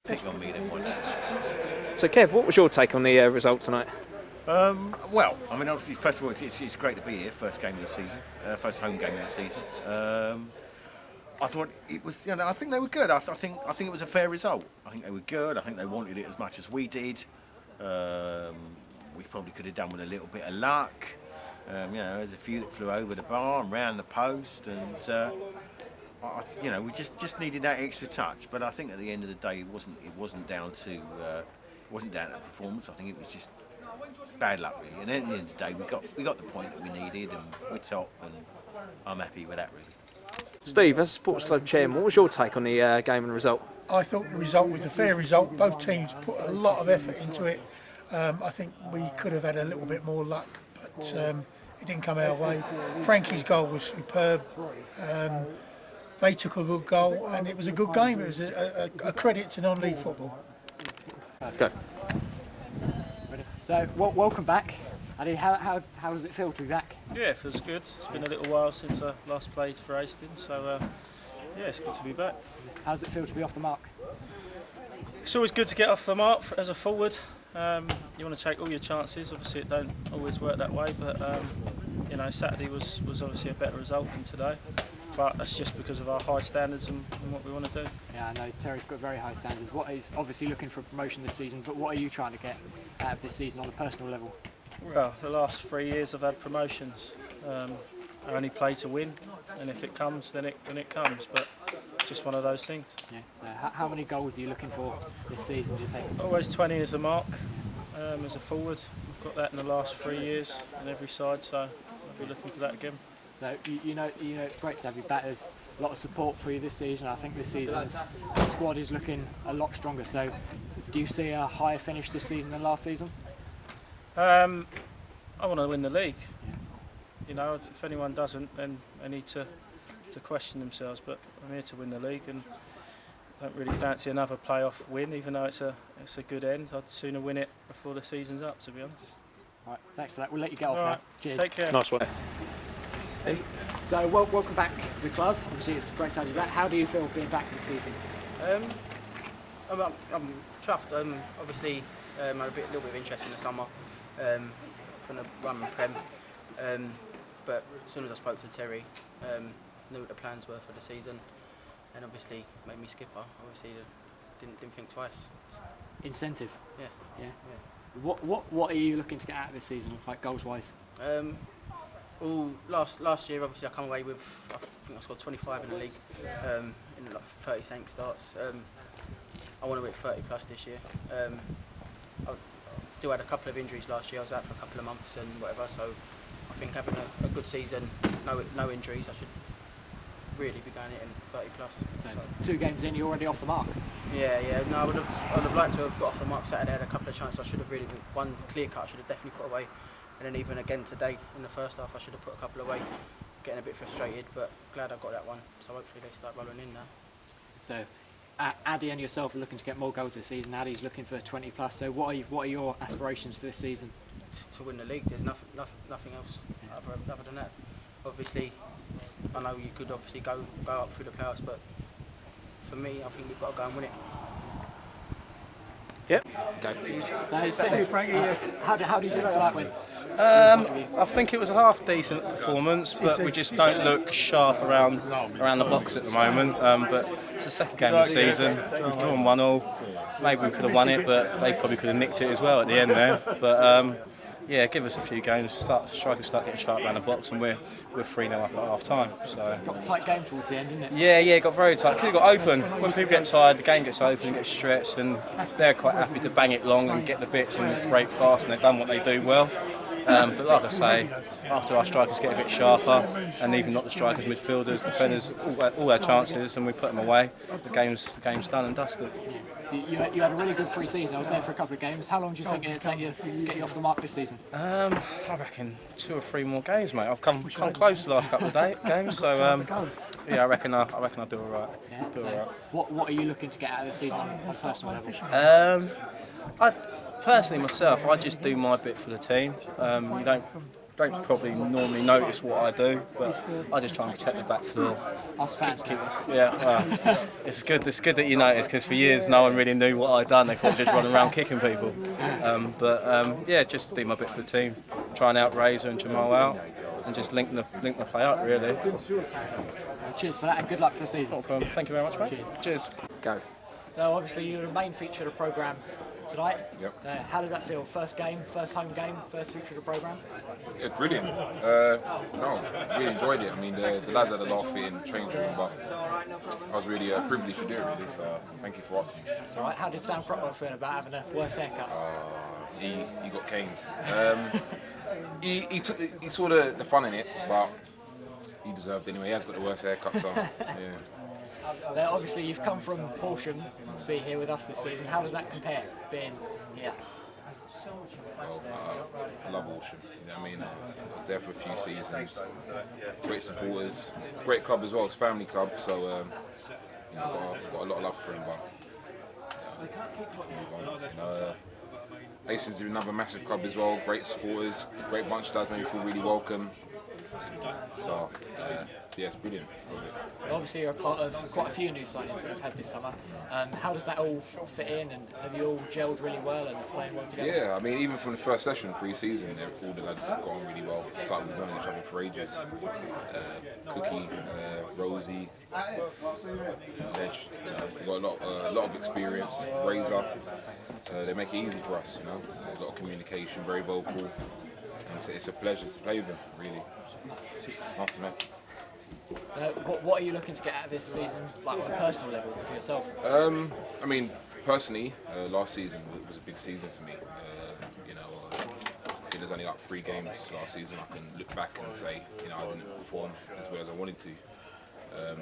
pick on me then, why not? So Kev, what was your take on the result tonight? Well, I mean, obviously, first of all, it's great to be here. First game of the season, first home game of the season. I thought it was, I think they were good. I think it was a fair result. I think they were good. I think they wanted it as much as we did. We probably could have done with a little bit of luck. There's a few that flew over the bar and round the post, and we just needed that extra touch. But I think at the end of the day, it wasn't down to performance. I think it was just bad luck, really. And at the end of the day, we got the point that we needed, and we're top, and I'm happy with that, really. Steve, as a sports club chairman, what was your take on the game and result? I thought the result was a fair result. Both teams put a lot of effort into it. I think we could have had a little bit more luck, but it didn't come our way. Frankie's goal was superb. They took a good goal, and it was a good game. It was a credit to non-league football. Go. So, welcome back. Adi, how does it feel to be back? Yeah, it feels good. It's been a little while since I last played for Hastings, so it's good to be back. How does it feel to be off the mark? It's always good to get off the mark as a forward. You want to take all your chances. Obviously, it don't always work that way, but Saturday was obviously a better result than today. But that's just because of our high standards and what we want to do. Yeah, I know Terry's got very high standards. What is obviously looking for promotion this season, but what are you trying to get out of this season on a personal level? Well, the last 3 years I've had promotions. I only play to win, and if it comes, then it comes. But just one of those things. Yeah. So how many goals are you looking for this season, do you think? Always 20 is a mark as a forward. We've got that in the last 3 years on every side, so I'll be looking for that again. So you know, it's great to have you back. There's a lot of support for you this season. I think this season the squad is looking a lot stronger. So do you see a higher finish this season than last season? I want to win the league. Yeah. If anyone doesn't, then they need to question themselves. But I'm here to win the league, and don't really fancy another playoff win, even though it's a good end. I'd sooner win it before the season's up, to be honest. All right, thanks for that. We'll let you get off All now. right. Cheers. Take care. Nice one. So welcome back to the club. Obviously, it's great to have you back. How do you feel being back this season? I'm chuffed. Obviously, I had a little bit of interest in the summer from the run and Prem. But as soon as I spoke to Terry, knew what the plans were for the season, and obviously made me skipper. Obviously, didn't think twice. Incentive. Yeah. What are you looking to get out of this season, like goals wise? Last year, obviously, I come away with, I think I scored 25 in the league, in like 30 something starts. I want to hit 30 plus this year. I still had a couple of injuries last year. I was out for a couple of months and whatever, so I think having a good season, no injuries, I should really be going in 30 plus. So 2 games in, you're already off the mark. Yeah. No, I would have liked to have got off the mark Saturday. I had a couple of chances. I should have really one clear cut. I should have definitely put away. And then even again today in the first half, I should have put a couple away. Getting a bit frustrated, but glad I got that one. So hopefully they start rolling in now. So, Addy and yourself are looking to get more goals this season. Addy's looking for 20 plus. So, what are your aspirations for this season? To win the league. There's nothing else other than that. Obviously, I know you could obviously go up through the playoffs, but for me, I think we've got to go and win it. Yep. Frankie. How do you feel about that win? I think it was a half decent performance, but we just don't look sharp around the box at the moment. But it's the second game of the season. We've drawn 1-1. Maybe we could have won it, but they probably could have nicked it as well at the end there. But give us a few games. Strikers start getting sharp around the box, and we're 3-0 up at half time. So Got a tight game towards the end, didn't it? Yeah, it got very tight. Could have got open. When people get tired, the game gets open, gets stretched, and they're quite happy to bang it long and get the bits and break fast, and they've done what they do well. But like I say, after our strikers get a bit sharper, and even not the strikers, midfielders, defenders, all their chances, and we put them away, the game's done and dusted. You had a really good pre-season. I was there for a couple of games. How long do you think it'll take you to get you off the mark this season? I reckon 2 or 3 more games, mate. I've come close the last couple of games, so I reckon I'll do all right. Yeah, Do all right. What are you looking to get out of this season on a personal level? Personally, myself, I just do my bit for the team. You don't don't probably normally notice what I do, but I just try and protect the back four. Us fans do this. Yeah, it's good. It's good that you notice, because for years no one really knew what I'd done. They thought I'd just run around kicking people. Yeah, just do my bit for the team. Try and out Razor and Jahmahl out, and just link the play up really. Cheers for that, and good luck for the season. Not a problem. Thank you very much, mate. Cheers. Go. So obviously you're the main feature of the programme tonight. Yep. How does that feel? First game, first home game, first feature of the programme? Yeah, brilliant. No, really enjoyed it. I mean, the lads had a laugh in the change room, but I was really privileged to do it, really. So thank you for asking. That's all right. How did Sam Crockwell feel about having a worse haircut? He got caned. He saw the fun in it, but he deserved it anyway. He has got the worst haircut, so yeah. Obviously, you've come from Horsham to be here with us this season. How does that compare, being here? Well, I love Horsham. You know what I mean? I was there for a few seasons. Great supporters, great club as well. It's a family club, so you know, got a lot of love for him. But yeah, Hastings is another massive club as well. Great supporters, great bunch of lads, made me feel really welcome. So yeah, it's brilliant. Obviously, you're a part of quite a few new signings that we've had this summer. How does that all fit in, and have you all gelled really well and playing well together? Yeah, I mean, even from the first session, pre-season, all the lads got on really well. It's like we've known each other for ages. Cookie, Rosie, Ledge, they've got a lot of experience. Razor, they make it easy for us, you know. A lot of communication, very vocal, and it's a pleasure to play with them, really. Nice to meet. What are you looking to get out of this season, like on a personal level for yourself? I mean, personally, last season was a big season for me. You know, I think there's only like 3 games last season I can look back and say, you know, I didn't perform as well as I wanted to.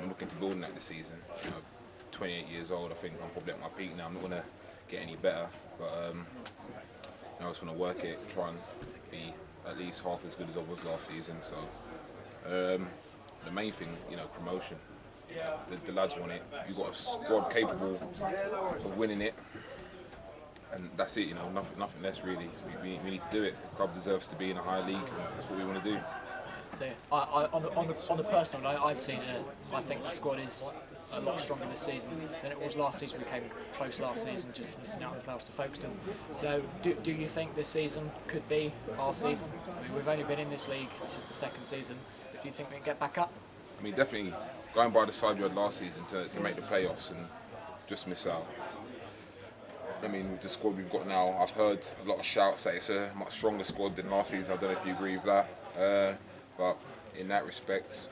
I'm looking to build on that this season. You know, 28 years old, I think I'm probably at my peak now. I'm not going to get any better, but you know, I just want to work it, try and be at least half as good as I was last season. So the main thing, you know, promotion. You know, the lads want it. You've got a squad capable of winning it, and that's it. You know, nothing less really. We need to do it. The club deserves to be in a higher league, and that's what we want to do. So, on the personal note, I've seen it. I think the squad is a lot stronger this season than it was last season. We came close last season, just missing out on the playoffs to Folkestone. So, do you think this season could be our season? I mean, we've only been in this league. This is the second season. But do you think we can get back up? I mean, definitely going by the side you had last season to make the playoffs and just miss out. I mean, with the squad we've got now, I've heard a lot of shouts that it's a much stronger squad than last season. I don't know if you agree with that. But in that respect,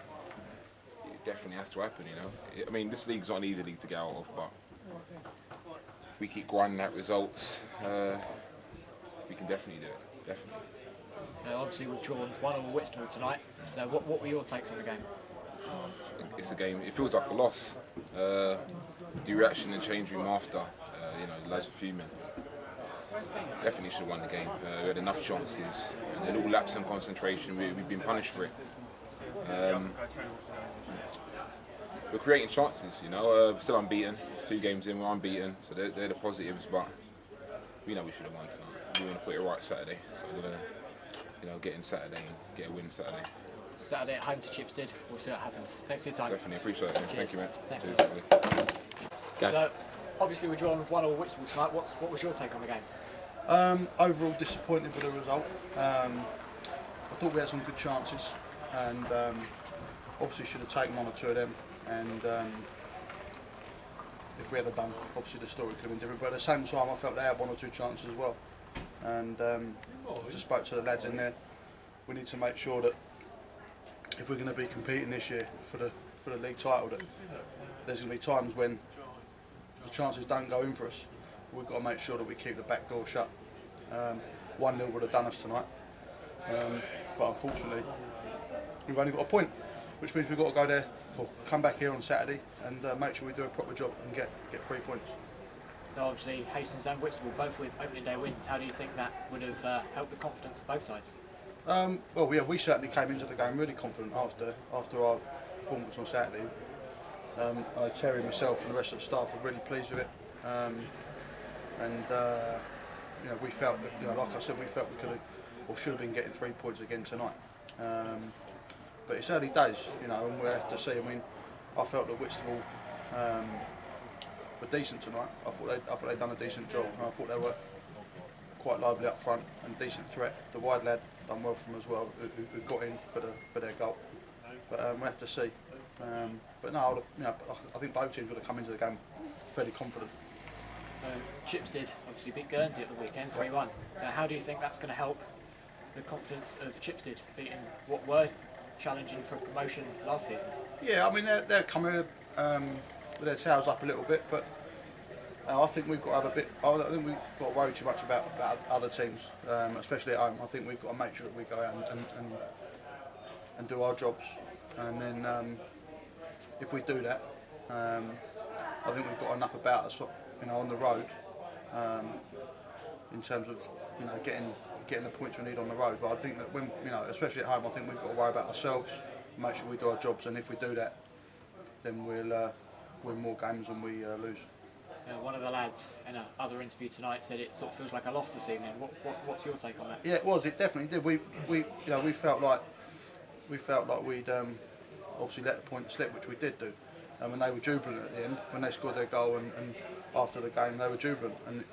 it definitely has to happen, you know. I mean, this league's not an easy league to get out of, but if we keep grinding out results, we can definitely do it, definitely. Obviously, we've drawn 1-1 Whitstable tonight. So what were your takes on the game? It's a game, it feels like a loss. The reaction in the change room after, you know, the lads were fuming. Definitely should have won the game. We had enough chances, and a little lapse in concentration, we've been punished for it. We're creating chances, you know, we're still unbeaten. It's 2 games in, we're unbeaten, so they're the positives, but we know we should have won tonight. We want to put it right Saturday, so we're going to, you know, get in Saturday and get a win Saturday. Saturday at home to Chipstead, we'll see what happens. Thanks for your time. Definitely, appreciate it. Thank you, mate. Thanks. Cheers. Go. So, obviously we're drawn 1-1 Whitstable tonight. What was your take on the game? Overall disappointed with the result. I thought we had some good chances, and obviously should have taken 1 or 2 of them. And if we had done, obviously the story could have been different. But at the same time, I felt they had 1 or 2 chances as well. And just spoke to the lads in there. We need to make sure that if we're going to be competing this year for the league title, that there's going to be times when the chances don't go in for us. We've got to make sure that we keep the back door shut. 1-0 would have done us tonight, but unfortunately we've only got a point, which means we've got to go there, or come back here on Saturday and make sure we do a proper job and get 3 points. So obviously Hastings and Whitstable both with opening day wins. How do you think that would have helped the confidence of both sides? Well, yeah, we certainly came into the game really confident after our performance on Saturday. Terry, myself, and the rest of the staff were really pleased with it. And you know, we felt that, you know, like I said, we felt we could have or should have been getting 3 points again tonight. But it's early days, you know, and we'll have to see. I mean, I felt that Whitstable were decent tonight. I thought they'd done a decent job. I thought they were quite lively up front and decent threat. The wide lad done well from as well, who got in for their goal. But we'll have to see. But no, I think both teams would have come into the game fairly confident. Chipstead obviously beat Guernsey at the weekend, 3-1. How do you think that's going to help the confidence of Chipstead beating what were challenging for promotion last season? Yeah, I mean they're coming with their tails up a little bit, but I think we've got to have a bit. I think we've got to worry too much about other teams, especially at home. I think we've got to make sure that we go out and do our jobs, and then if we do that, I think we've got enough about us, you know, on the road, in terms of, you know, getting the points we need on the road. But I think that when, you know, especially at home, I think we've got to worry about ourselves, make sure we do our jobs, and if we do that, then we'll win more games than we lose. One of the lads in another interview tonight said it sort of feels like a loss this evening. What's your take on that? Yeah, it was. It definitely did. We felt like we'd obviously let the point slip, which we did do. And when they were jubilant at the end, when they scored their goal, and after the game they were jubilant, and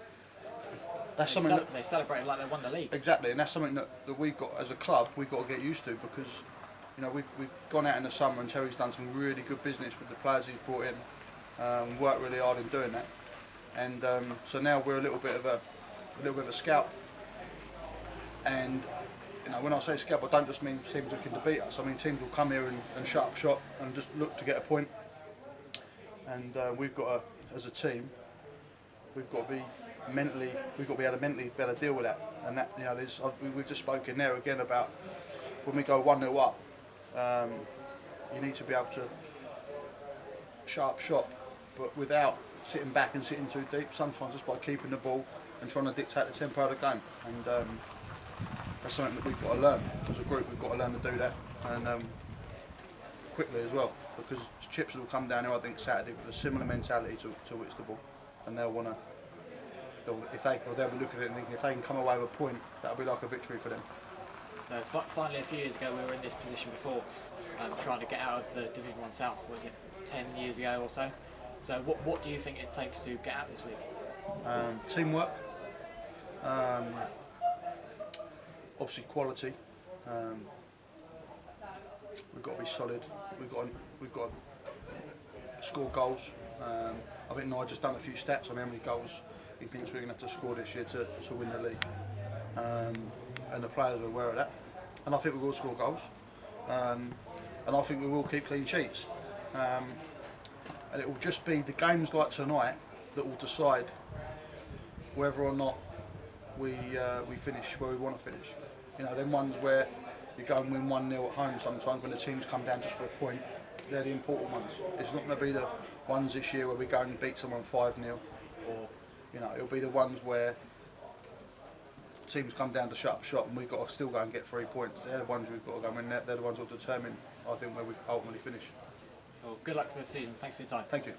that's something that they celebrated like they won the league. Exactly, and that's something that we've got as a club. We've got to get used to, because, you know, we've gone out in the summer and Terry's done some really good business with the players he's brought in, worked really hard in doing that, and so now we're a little bit of a scout. And, you know, when I say scout, I don't just mean teams looking to beat us. I mean teams will come here and shut up shop and just look to get a point. And we've got to, as a team, we've got to be able to mentally better deal with that. And that, you know, we've just spoken there again about when we go 1-0 up, you need to be able to shut up shop, but without sitting back and sitting too deep. Sometimes just by keeping the ball and trying to dictate the tempo of the game. And that's something that we've got to learn as a group. We've got to learn to do that, and quickly as well, because Chips will come down here, I think, Saturday with a similar mentality to Whitstable, and they'll be looking at it and thinking if they can come away with a point, that'll be like a victory for them. So finally, a few years ago, we were in this position before, trying to get out of the Division 1 South. Was it 10 years ago or so? So what do you think it takes to get out of this league? Teamwork, obviously quality. We've got to be solid. We've got to score goals. I think Nigel's done a few stats on how many goals he thinks we're going to have to score this year to win the league, and the players are aware of that. And I think we will score goals, and I think we will keep clean sheets. And it will just be the games like tonight that will decide whether or not we finish where we want to finish. You know, them ones where you go and win 1-0 at home sometimes when the teams come down just for a point, they're the important ones. It's not going to be the ones this year where we go and beat someone 5-0, or, you know, it'll be the ones where teams come down to shut up shop and we've got to still go and get 3 points. They're the ones we've got to go and win. They're the ones that will determine, I think, where we ultimately finish. Well, good luck for the season. Thanks for your time. Thank you.